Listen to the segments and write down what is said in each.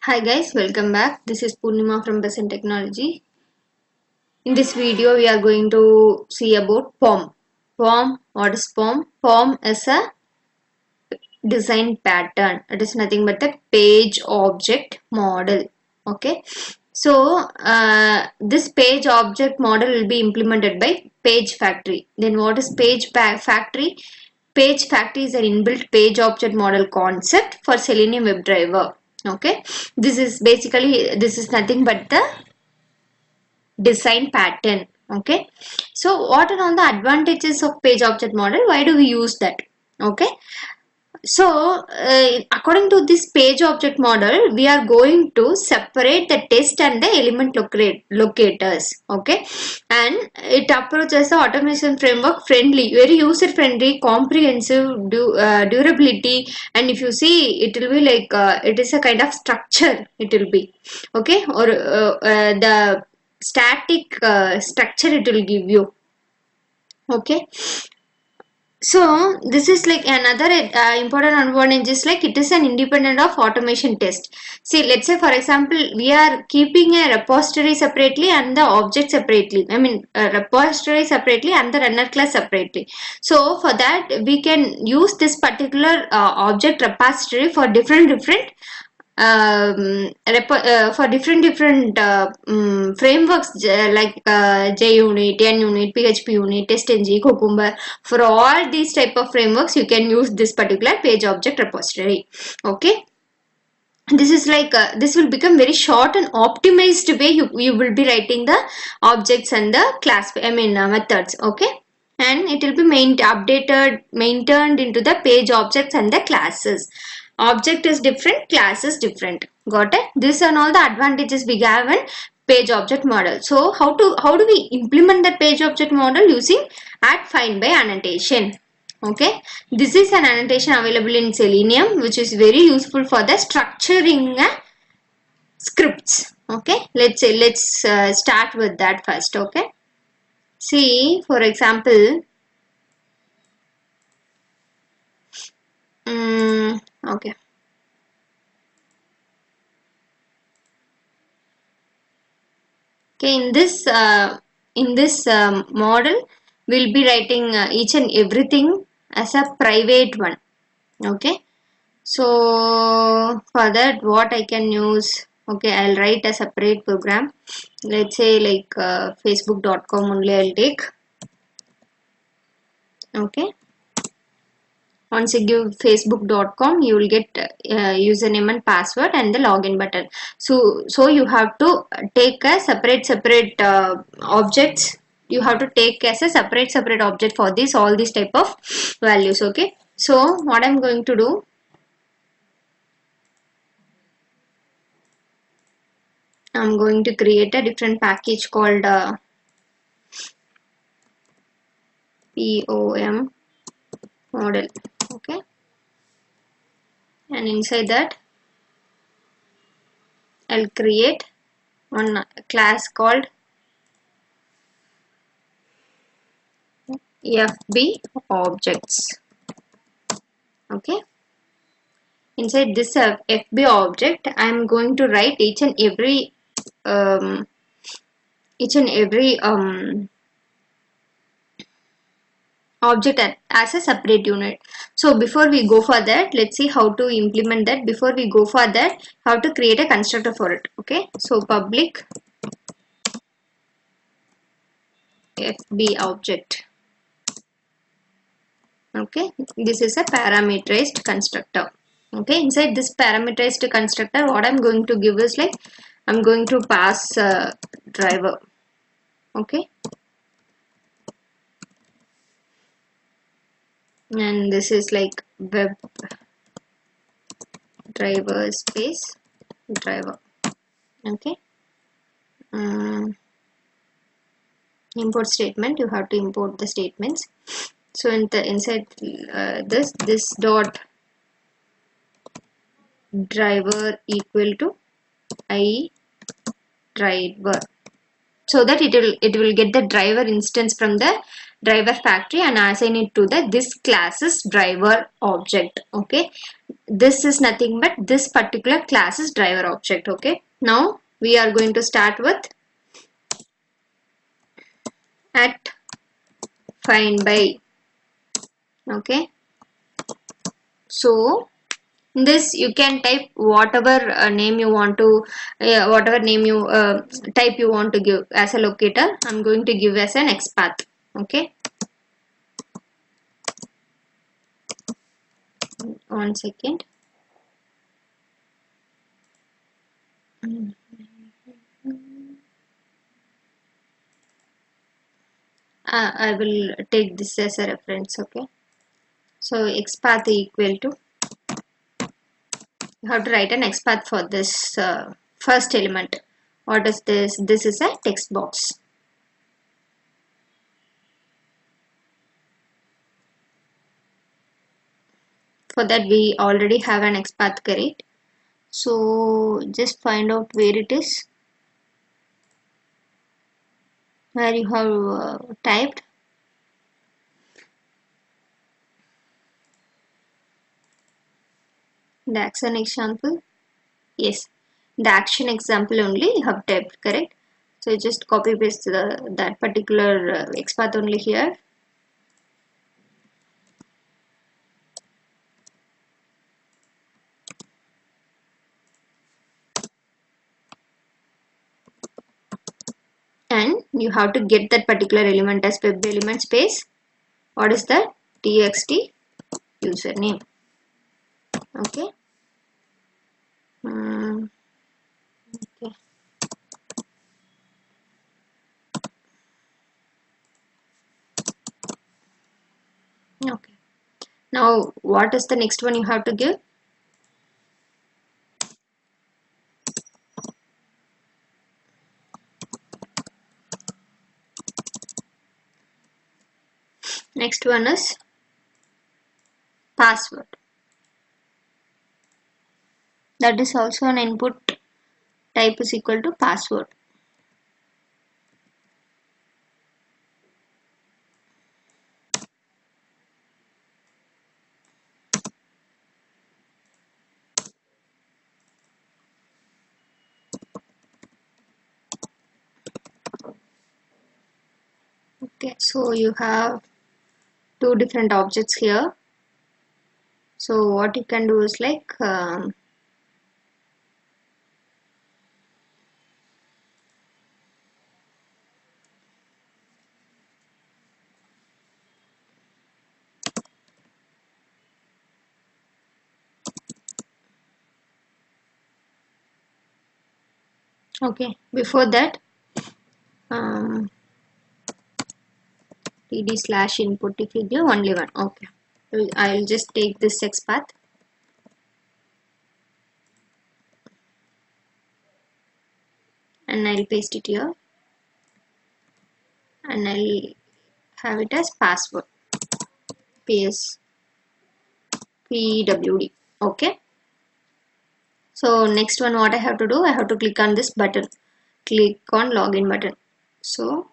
Hi guys, welcome back. This is Purnima from Present Technology. In this video, we are going to see about POM. POM, what is POM? POM is a design pattern. It is nothing but a page object model. Okay. So, this page object model will be implemented by Page Factory. Then what is Page Factory? Page Factory is an inbuilt page object model concept for Selenium WebDriver. Okay, this is nothing but the design pattern. Okay, so what are all the advantages of page object model? Why do we use that? Okay, so according to this page object model, we are going to separate the test and the element locators. Okay, and it approaches the automation framework friendly, very user friendly, comprehensive, durability, and if you see, it will be like it is a kind of structure. It will be okay, or the static structure it will give you. Okay, so this is like another important advantage is like it is an independent of automation test. See, let's say for example, we are keeping a repository separately and the object separately. I mean, a repository separately and the runner class separately. So for that, we can use this particular object repository for different for different frameworks like JUnit, NUnit, PHP unit, TestNG, Cucumber. For all these type of frameworks, you can use this particular page object repository. Okay. This is like this will become very short and optimized way you will be writing the objects and the class methods. Okay, and it will be maintained into the page objects and the classes. Object is different, class is different. Got it? These are all the advantages we have in page object model. So how do we implement that page object model? Using add find by annotation. Okay, this is an annotation available in Selenium, which is very useful for the structuring scripts. Okay, let's start with that first. Okay, see, for example, okay, in this model, we'll be writing each and everything as a private one. Okay, so for that, what I can use? Okay, I'll write a separate program. Let's say like facebook.com only I'll take. Okay, once you give facebook.com, you will get username and password and the login button. So you have to take a separate objects. You have to take as a separate object for this all these type of values. Okay, so what I'm going to do, I'm going to create a different package called POM model. Okay, and inside that I'll create one class called FB objects. Okay, inside this FB object I am going to write each and every object as a separate unit. So before we go for that, let's see how to implement that. Before we go for that, how to create a constructor for it. Okay, so public FB object. Okay, this is a parameterized constructor. Okay, inside this parameterized constructor, what I'm going to give is like I'm going to pass driver. Okay, and this is like web driver space driver. Okay, import statement, you have to import the statements. So inside this dot driver equal to I driver. so that it will get the driver instance from the driver factory and assign it to the this class's driver object. Okay, this is nothing but this particular class's driver object. Okay, now we are going to start with at find by. Okay, so this you can type whatever name you want to whatever name you type you want to give as a locator. I'm going to give as an XPath. Okay, 1 second. I will take this as a reference. Okay, so XPath equal to, you have to write an XPath for this first element. What is this? This is a text box. For that we already have an XPath, correct? So just find out where it is, where you have typed. The action example. Yes, the action example only you have typed, correct? So just copy paste that particular XPath only here. And you have to get that particular element as web element space. What is that? txt username. Okay. Okay. Okay. Now what is the next one you have to give? Next one is password. That is also an input type is equal to password. Okay, so you have two different objects here. So what you can do is like okay, before that td slash input if you give only one. Okay, I'll just take this XPath and I'll paste it here and I'll have it as password ps pwd. Okay, so next one what I have to do, I have to click on this button, click on login button. So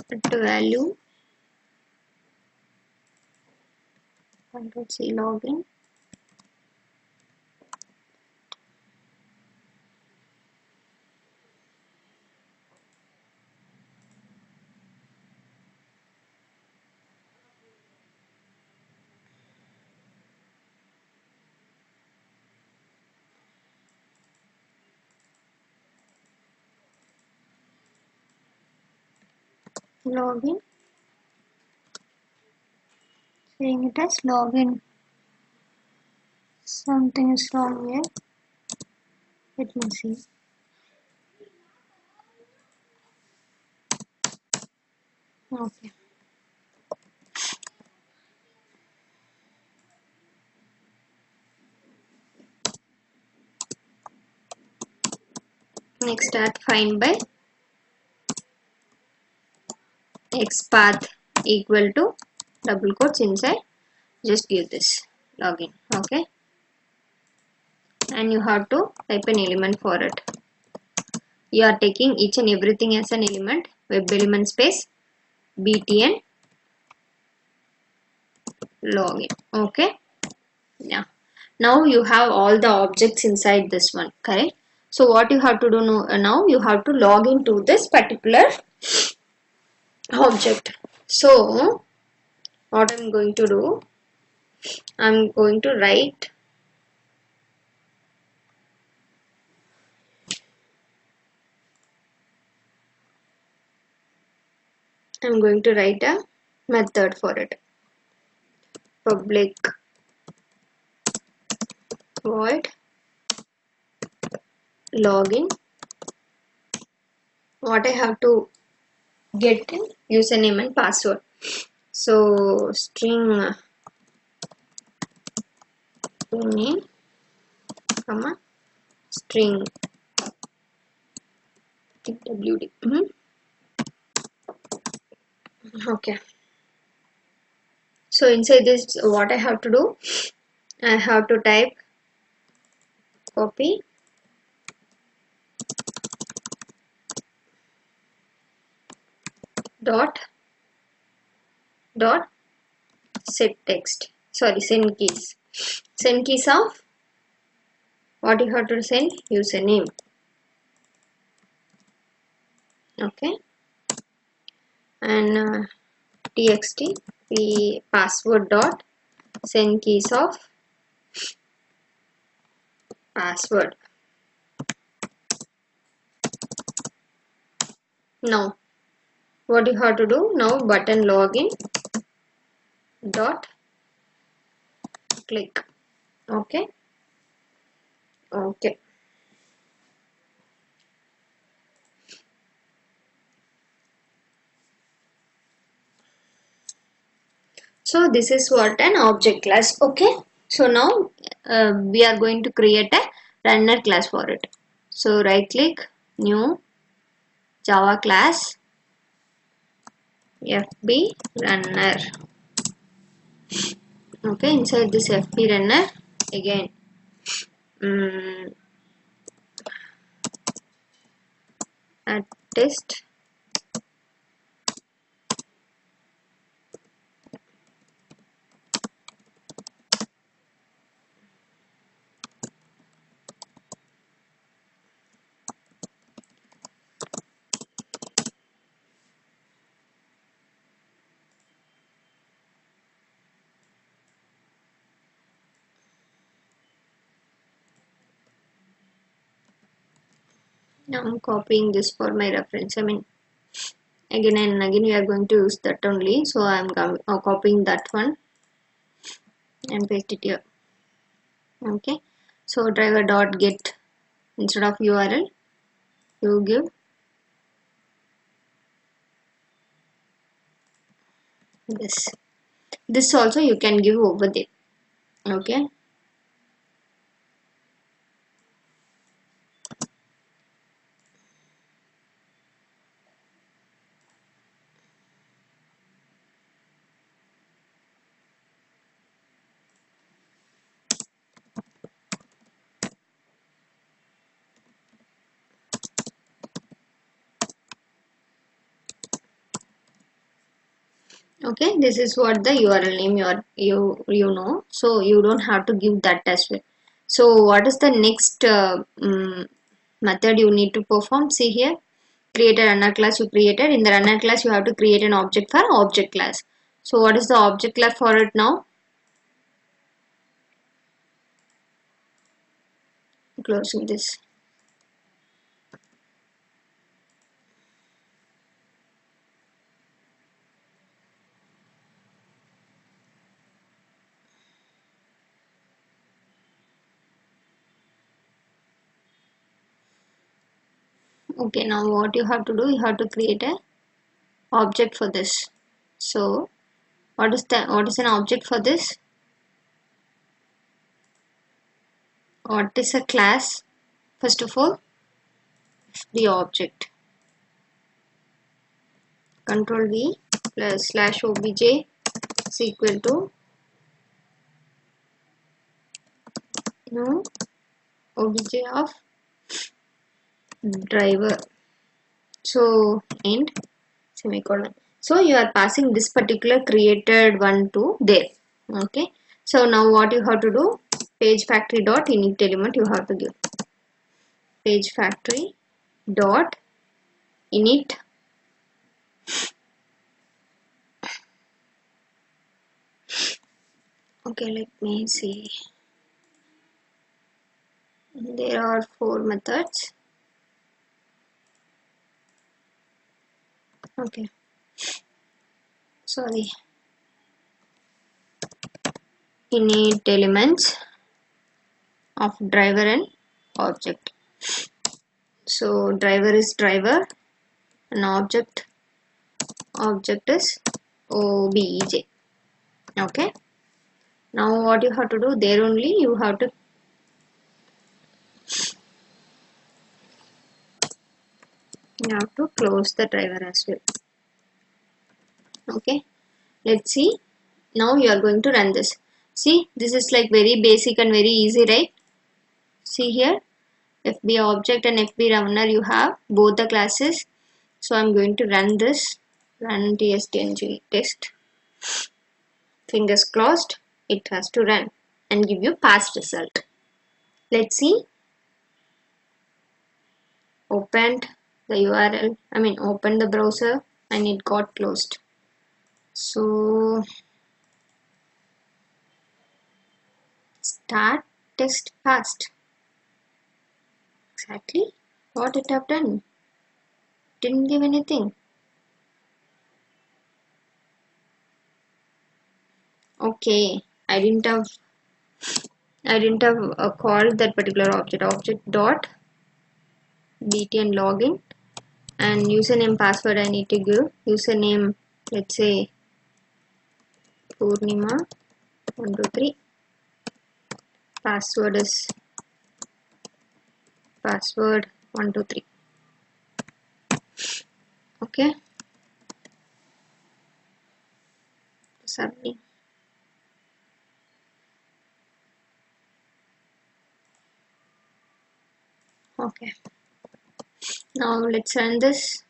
the value, Ctrl+C login. Login, saying it as login. Something is wrong here. Let me see. Okay. Next at find by XPath equal to double quotes inside, just give this login. Okay, and you have to type an element for it. You are taking each and everything as an element, web element space btn login. Okay, yeah, now you have all the objects inside this one, correct? So what you have to do now, you have to log into this particular object. So what I'm going to do, I'm going to write a method for it. Public void login. What I have to get in username and password. So string name, comma string wd. Okay. So inside this, what I have to do, I have to type copy dot set text. Sorry, send keys. Send keys of what you have to send, username. Okay, and txt password dot send keys of password. Now what you have to do now, button login dot click. Okay, okay. So this is what an object class. Okay, so now we are going to create a runner class for it. So right click, new Java class FB runner. Okay, inside this FB runner again add test now I'm copying this for my reference. I mean, again and again we are going to use that only, so I'm copying that one and paste it here. Okay, so driver dot get, instead of URL you give this also you can give over there. Okay, okay, this is what the URL name you know, so you don't have to give that as well. So what is the next method you need to perform? See here, create a runner class. You created, in the runner class you have to create an object for object class. So what is the object class for it now? Closing this. Okay, now what you have to do, you have to create a object for this. So what is an object for this? What is a class? First of all, the object. Control V, plus slash obj is equal to obj of driver. So end semicolon. So you are passing this particular created one to there. Okay. So now what you have to do? Page factory dot init element you have to give. Page factory dot init okay, let me see. There are 4 methods. Okay, sorry. Init elements of driver and object. So driver is driver and object is obj. Okay. Now what you have to do? There only you have to close the driver as well. Okay. Let's see. Now you are going to run this. See, this is like very basic and very easy, right? See here, FB object and FB runner, you have both the classes. So I'm going to run this. Run tstng test. Fingers crossed, it has to run and give you past result. Let's see. Opened the URL, opened the browser and it got closed. So start test fast. Exactly what it have done. Didn't give anything. Okay, I didn't have called that particular object dot btn login, and username password I need to give. Username, let's say Purnima 123. Password is password 123. Okay. Submit. Okay. Now let's run this.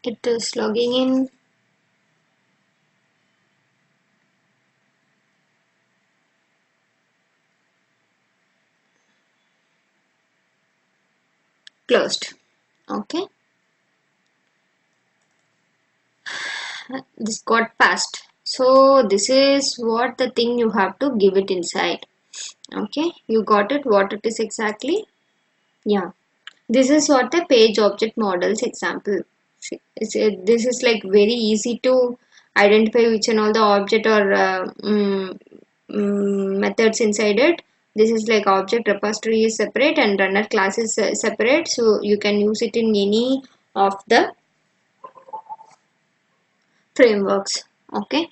It is logging in. Closed. Okay. This got passed. So this is what the thing you have to give it inside. Okay, you got it, what it is exactly. Yeah, this is what the page object models example. This is like very easy to identify which and all the object or methods inside it. This is like object repository is separate and runner class is separate, so you can use it in any of the frameworks. Okay,